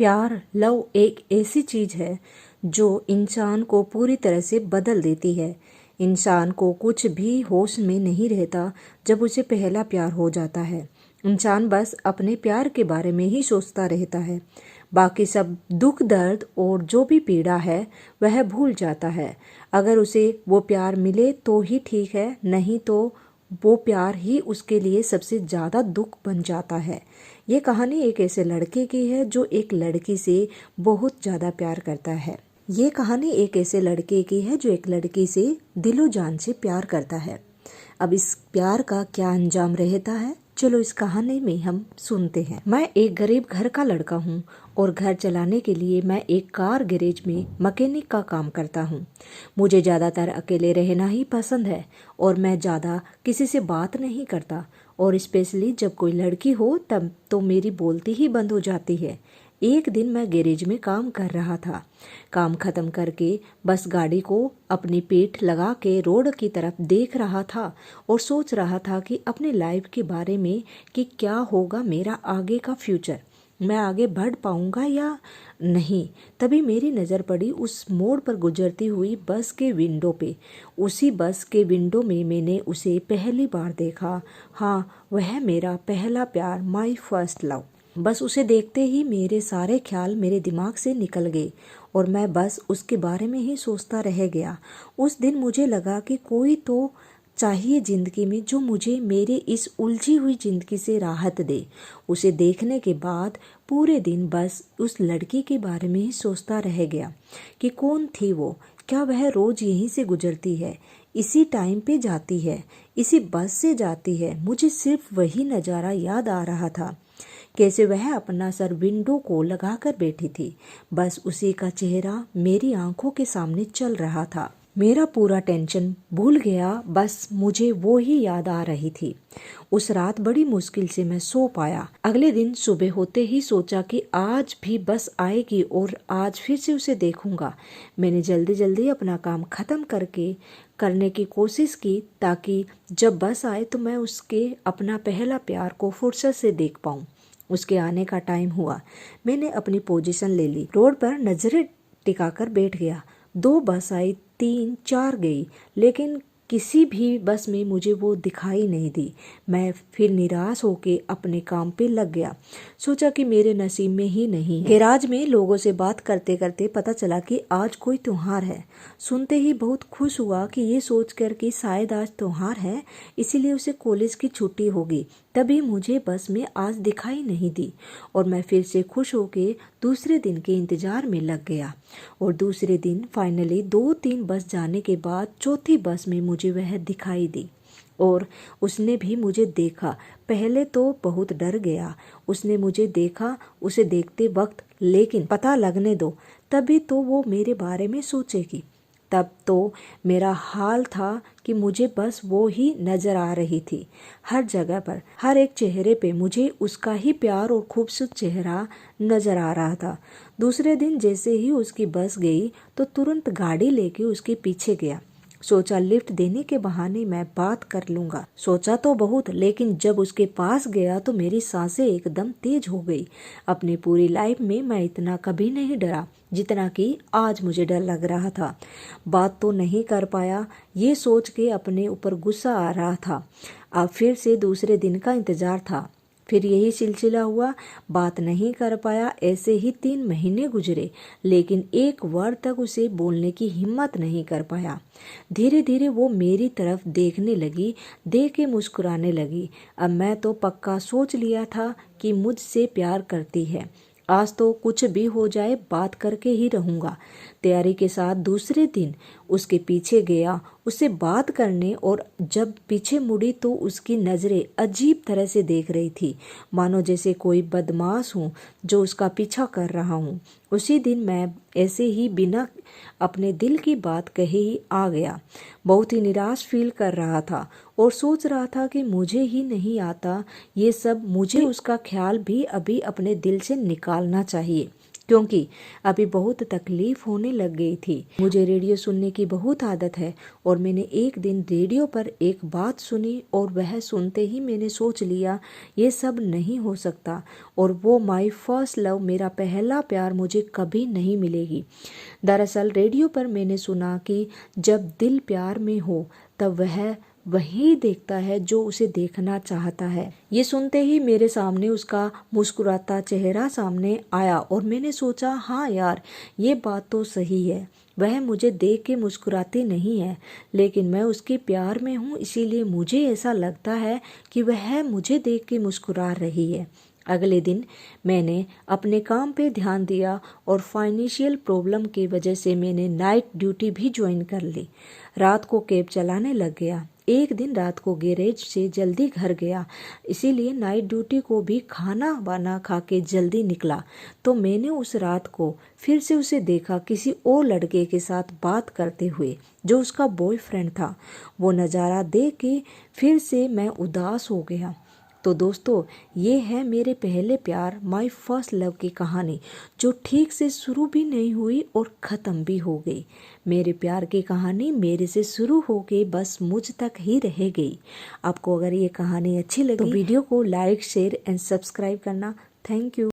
प्यार लव एक ऐसी चीज है जो इंसान को पूरी तरह से बदल देती है। इंसान को कुछ भी होश में नहीं रहता जब उसे पहला प्यार हो जाता है। इंसान बस अपने प्यार के बारे में ही सोचता रहता है। बाकी सब दुख दर्द और जो भी पीड़ा है वह भूल जाता है। अगर उसे वो प्यार मिले तो ही ठीक है, नहीं तो वो प्यार ही उसके लिए सबसे ज़्यादा दुख बन जाता है। ये कहानी एक ऐसे लड़के की है जो एक लड़की से बहुत ज़्यादा प्यार करता है। ये कहानी एक ऐसे लड़के की है जो एक लड़की से दिलो जान से प्यार करता है। अब इस प्यार का क्या अंजाम रहता है, चलो इस कहानी में हम सुनते हैं। मैं एक गरीब घर का लड़का हूँ और घर चलाने के लिए मैं एक कार गैरेज में मैकेनिक का काम करता हूँ। मुझे ज़्यादातर अकेले रहना ही पसंद है और मैं ज़्यादा किसी से बात नहीं करता, और स्पेशली जब कोई लड़की हो तब तो मेरी बोलती ही बंद हो जाती है। एक दिन मैं गैरेज में काम कर रहा था। काम खत्म करके बस गाड़ी को अपनी पीठ लगा के रोड की तरफ देख रहा था और सोच रहा था कि अपने लाइफ के बारे में कि क्या होगा मेरा आगे का फ्यूचर, मैं आगे बढ़ पाऊंगा या नहीं। तभी मेरी नज़र पड़ी उस मोड़ पर गुजरती हुई बस के विंडो पे। उसी बस के विंडो में मैंने उसे पहली बार देखा। हाँ, वह मेरा पहला प्यार, माय फर्स्ट लव। बस उसे देखते ही मेरे सारे ख्याल मेरे दिमाग से निकल गए और मैं बस उसके बारे में ही सोचता रह गया। उस दिन मुझे लगा कि कोई तो चाहिए ज़िंदगी में जो मुझे मेरे इस उलझी हुई ज़िंदगी से राहत दे। उसे देखने के बाद पूरे दिन बस उस लड़की के बारे में ही सोचता रह गया कि कौन थी वो, क्या वह रोज़ यहीं से गुजरती है, इसी टाइम पे जाती है, इसी बस से जाती है। मुझे सिर्फ वही नज़ारा याद आ रहा था, कैसे वह अपना सर विंडो को लगाकर बैठी थी। बस उसी का चेहरा मेरी आंखों के सामने चल रहा था। मेरा पूरा टेंशन भूल गया, बस मुझे वो ही याद आ रही थी। उस रात बड़ी मुश्किल से मैं सो पाया। अगले दिन सुबह होते ही सोचा कि आज भी बस आएगी और आज फिर से उसे देखूंगा। मैंने जल्दी जल्दी अपना काम खत्म करने की कोशिश की ताकि जब बस आए तो मैं उसके अपना पहला प्यार को फुर्सत से देख पाऊं। उसके आने का टाइम हुआ। मैंने अपनी पोजीशन ले ली, रोड पर नजरें टिकाकर बैठ गया। 2 बस आई, 3 4 गई, लेकिन किसी भी बस में मुझे वो दिखाई नहीं दी। मैं फिर निराश होके अपने काम पे लग गया। सोचा कि मेरे नसीब में ही नहीं है। गैराज में लोगों से बात करते करते पता चला कि आज कोई त्योहार है। सुनते ही बहुत खुश हुआ कि ये सोचकर कि शायद आज त्योहार है, इसीलिए उसे कॉलेज की छुट्टी होगी। तभी मुझे बस में आज दिखाई नहीं दी और मैं फिर से खुश होके दूसरे दिन के इंतजार में लग गया। और दूसरे दिन फाइनली 2-3 बस जाने के बाद चौथी बस में मुझे वह दिखाई दी और उसने भी मुझे देखा। पहले तो बहुत डर गया, उसने मुझे देखा उसे देखते वक्त, लेकिन पता लगने दो, तभी तो वो मेरे बारे में सोचेगी। तब तो मेरा हाल था कि मुझे बस वो ही नजर आ रही थी। हर जगह पर, हर एक चेहरे पे मुझे उसका ही प्यार और खूबसूरत चेहरा नजर आ रहा था। दूसरे दिन जैसे ही उसकी बस गई तो तुरंत गाड़ी लेके उसके पीछे गया। सोचा लिफ्ट देने के बहाने मैं बात कर लूंगा। सोचा तो बहुत, लेकिन जब उसके पास गया तो मेरी सांसें एकदम तेज हो गई। अपनी पूरी लाइफ में मैं इतना कभी नहीं डरा जितना कि आज मुझे डर लग रहा था। बात तो नहीं कर पाया, ये सोच के अपने ऊपर गुस्सा आ रहा था। अब फिर से दूसरे दिन का इंतजार था। फिर यही सिलसिला हुआ, बात नहीं कर पाया। ऐसे ही 3 महीने गुजरे, लेकिन एक वर्ड तक उसे बोलने की हिम्मत नहीं कर पाया। धीरे धीरे वो मेरी तरफ देखने लगी, देख के मुस्कुराने लगी। अब मैं तो पक्का सोच लिया था कि मुझसे प्यार करती है। आज तो कुछ भी हो जाए बात करके ही रहूंगा। तैयारी के साथ दूसरे दिन उसके पीछे गया उससे बात करने, और जब पीछे मुड़ी तो उसकी नज़रें अजीब तरह से देख रही थी, मानो जैसे कोई बदमाश हूँ जो उसका पीछा कर रहा हूँ। उसी दिन मैं ऐसे ही बिना अपने दिल की बात कहे ही आ गया। बहुत ही निराश फील कर रहा था और सोच रहा था कि मुझे ही नहीं आता ये सब, मुझे उसका ख्याल भी अभी अपने दिल से निकालना चाहिए। क्योंकि अभी बहुत तकलीफ होने लग गई थी। मुझे रेडियो सुनने की बहुत आदत है और मैंने एक दिन रेडियो पर एक बात सुनी और वह सुनते ही मैंने सोच लिया ये सब नहीं हो सकता और वो माय फर्स्ट लव, मेरा पहला प्यार मुझे कभी नहीं मिलेगी। दरअसल रेडियो पर मैंने सुना कि जब दिल प्यार में हो तब वह वही देखता है जो उसे देखना चाहता है। ये सुनते ही मेरे सामने उसका मुस्कुराता चेहरा सामने आया और मैंने सोचा हाँ यार, ये बात तो सही है। वह मुझे देख के मुस्कुराती नहीं है, लेकिन मैं उसके प्यार में हूँ, इसीलिए मुझे ऐसा लगता है कि वह मुझे देख के मुस्कुरा रही है। अगले दिन मैंने अपने काम पे ध्यान दिया और फाइनेंशियल प्रॉब्लम की वजह से मैंने नाइट ड्यूटी भी ज्वाइन कर ली। रात को कैब चलाने लग गया। एक दिन रात को गैरेज से जल्दी घर गया, इसीलिए नाइट ड्यूटी को भी खाना वाना खा के जल्दी निकला। तो मैंने उस रात को फिर से उसे देखा किसी और लड़के के साथ बात करते हुए जो उसका बॉयफ्रेंड था। वो नज़ारा देख के फिर से मैं उदास हो गया। तो दोस्तों, ये है मेरे पहले प्यार माय फर्स्ट लव की कहानी, जो ठीक से शुरू भी नहीं हुई और ख़त्म भी हो गई। मेरे प्यार की कहानी मेरे से शुरू हो के बस मुझ तक ही रह गई। आपको अगर ये कहानी अच्छी लगी तो वीडियो को लाइक, शेयर एंड सब्सक्राइब करना। Thank you.